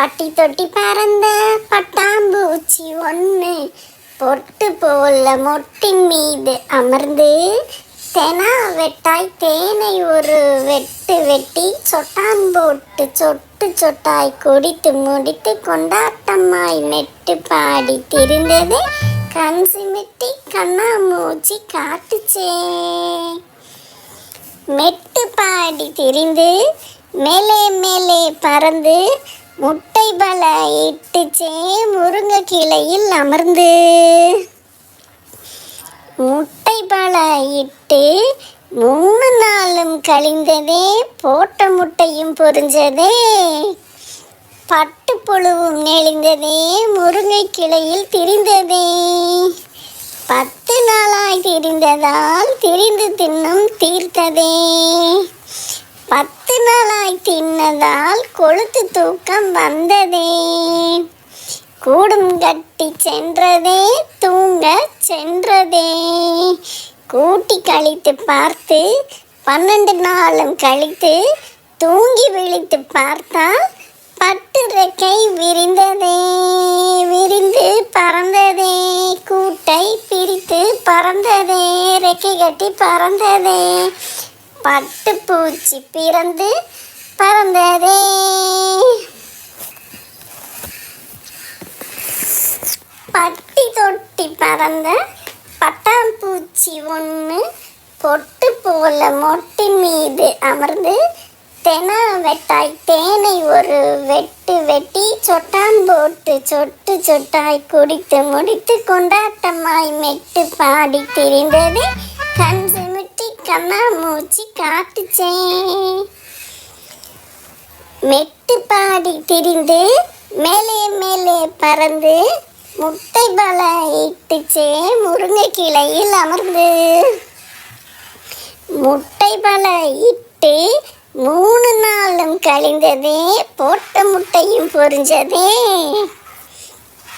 பட்டி தொட்டி பறந்த பட்டாம்பூச்சி ஒன்று பொட்டு போல மொட்டின் மீது அமர்ந்து தெனா வெட்டாய் தேனை ஒரு வெட்டு வெட்டி சொட்டான் போட்டு சொட்டு சொட்டாய் குடித்து முடித்து கொண்டாட்டமாய் மெட்டு பாடி திரிந்தது கண் சிமிட்டி கண்ணாமூச்சி காட்டுச்சே. மெட்டு பாடி திரிந்து மேலே மேலே பறந்து முட்டை பல இட்டுச்சே முருங்கை கிளையில் அமர்ந்து. முட்டை பல இட்டு 3 நாளும் கழிந்ததே போட்ட முட்டையும் பொரிஞ்சதே பட்டு புழுவும் நெளிந்ததே முருங்கை கிளையில் திரிந்ததே. 10 நாளாய் திரிந்ததால் திரிந்து தின்னும் தீர்த்ததே. 10 நாளாய் தின்னதால் கொழுத்து தூக்கம் வந்ததே. கூடும் கட்டி சென்றதே தூங்க சென்றதே. கூட்டி கழித்து பார்த்து 12 நாளும் கழித்து தூங்கி விழித்து பார்த்தால் பட்டு ரெக்கை விரிந்ததே. விரிந்து பறந்ததே கூட்டை பிரித்து பறந்ததே ரெக்கை கட்டி பறந்ததே. பட்டு பூச்சி பிறந்து பறந்ததே. பட்டி தொட்டி பறந்த பட்டாம்பூச்சி ஒன்று பொட்டு போல மொட்டின் மீது அமர்ந்து தெனா வெட்டாய் தேனை ஒரு வெட்டு வெட்டி சொட்டான் போட்டு சொட்டு சொட்டாய் குடித்து முடித்து கொண்டாட்டமாய் மெட்டு பாடி திரிந்தது கண் சிமிட்டி கண்ணாமூச்சி காட்டுச்சே. மெட்டு பாடி திரிந்து மேலே மேலே பறந்து முட்டை பல இட்டுச்சே முருங்கை கிளையில் அமர்ந்து. முட்டை பல இட்டு 3 நாளும் கழிந்ததே போட்ட முட்டையும் பொரிஞ்சதே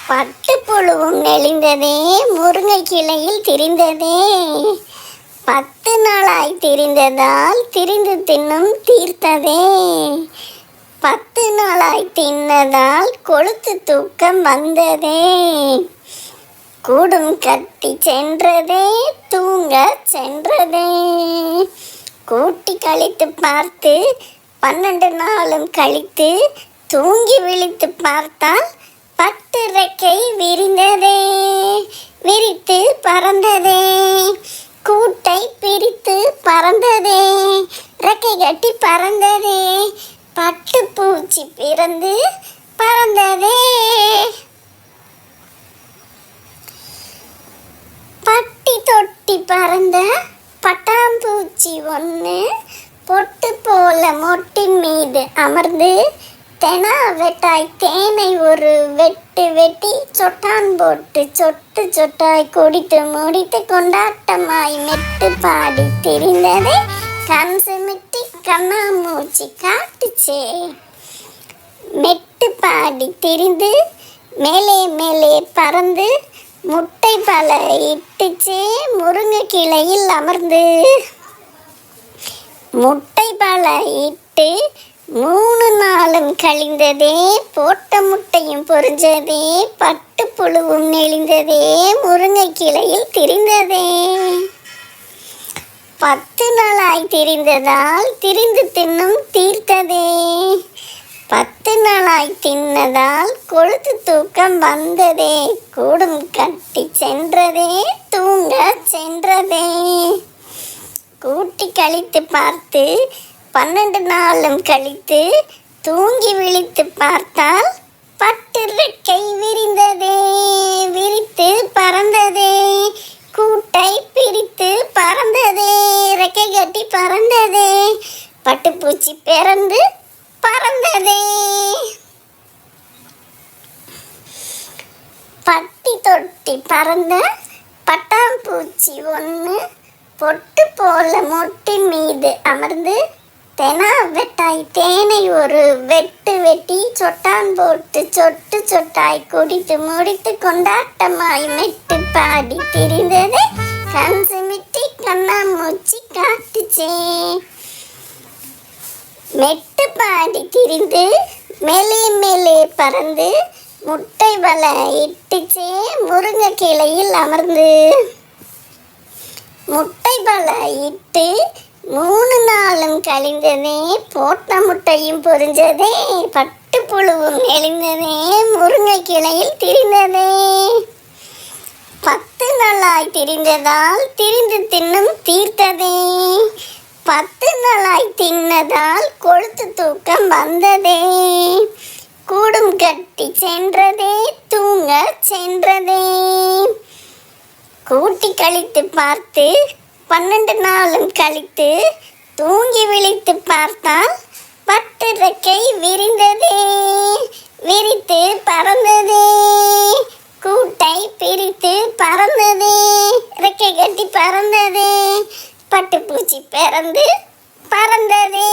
பட்டு புழுவும் நெளிந்ததே முருங்கை கிளையில் திரிந்ததே. 10 நாளாய் திரிந்ததால் திரிந்து தின்னும் தீர்த்ததே. 10 நாளாய் தின்னதால் கொழுத்து தூக்கம் வந்ததே. கூடும் கட்டி சென்றதே தூங்க சென்றதே. கூட்டி கழித்து பார்த்து 12 நாளும் கழித்து தூங்கி விழித்து பார்த்தால் பட்டு ரெக்கை விரிந்ததே. விரித்து பறந்ததே கூட்டை பிரித்து பறந்ததே ரெக்கை கட்டி பறந்ததே. பட்டு பூச்சி பிறந்து பறந்ததே. பட்டி தொட்டி பறந்த பட்டாம்பூச்சி ஒன்று பொட்டு போல மொட்டின் மீது அமர்ந்து தெனா வெட்டாய் தேனை ஒரு வெட்டு வெட்டி சொட்டான் போட்டு சொட்டு சொட்டாய் குடித்து முடித்து கொண்டாட்டமாய் மெட்டு பாடி திரிந்ததே கண் சிமிட்டி கண்ணாமூச்சி காட்டுச்சே. மெட்டு பாடி திரிந்து மேலே மேலே பறந்து முட்டை பல இட்டுச்சே முருங்கை கிளையில் அமர்ந்து. முட்டை பல இட்டு 3 நாளும் கழிந்ததே போட்ட முட்டையும் பொரிஞ்சதே பட்டு புழுவும் நெளிந்ததே முருங்கை கிளையில் திரிந்ததே. 10 நாளாய் திரிந்ததால் திரிந்து தின்னும் தீர்த்ததே. 10 நாளாய் தின்னதால் கொழுத்து தூக்கம் வந்ததே. கூடும் கட்டி சென்றதே தூங்க சென்றதே. கூட்டி கழித்து பார்த்து 12 நாளும் கழித்து தூங்கி விழித்து பார்த்தால் பட்டு ரெக்கை விரிந்ததே. விரித்து பறந்ததே கூட்டை பிரித்து பறந்ததே ரெக்கை கட்டி பறந்ததே. பட்டுப்பூச்சி பிறந்து பறந்ததே. பட்டி தொட்டி பறந்த பட்டாம்பூச்சி ஒன்று பொட்டு போல மொட்டின் மீது அமர்ந்து தெனா வெட்டாய் தேனை ஒரு வெட்டு வெட்டி சொட்டான் போட்டு சொட்டு சொட்டாய் குடித்து முடித்து கொண்டாட்டமாய் மெட்டு பாடி திரிந்தது கண் சிமிட்டி கண்ணாமூச்சி காட்டுச்சே. மெட்டு பாடி திரிந்து மேலே மேலே பறந்து முட்டை வலை இட்டுச்சே முருங்கை கிளையில் அமர்ந்து. முட்டை வலை இட்டு 3 நாளும் கழிந்ததே, போட்ட முட்டையும் பொரிஞ்சதே, பட்டு புழுவும் நெளிந்ததே, முருங்கை கிளையில் திரிந்ததே. 10 நாளாய் திரிந்ததால் திரிந்து தின்னும் தீர்த்ததே, 10 நாளாய் தின்னதால் கொழுத்து தூக்கம் வந்ததே. கூடும் கட்டி சென்றதே, தூங்க சென்றதே. கூட்டி கழித்து பார்த்து 12 நாளும் கழித்து தூங்கி விழித்து பார்த்தால் பட்டு ரெக்கை விரிந்ததே, விரித்து பறந்ததே. கூட்டை பிரித்து பறந்ததே, ரெக்கை கட்டி பறந்ததே, பட்டுப்பூச்சி பிறந்து பறந்ததே.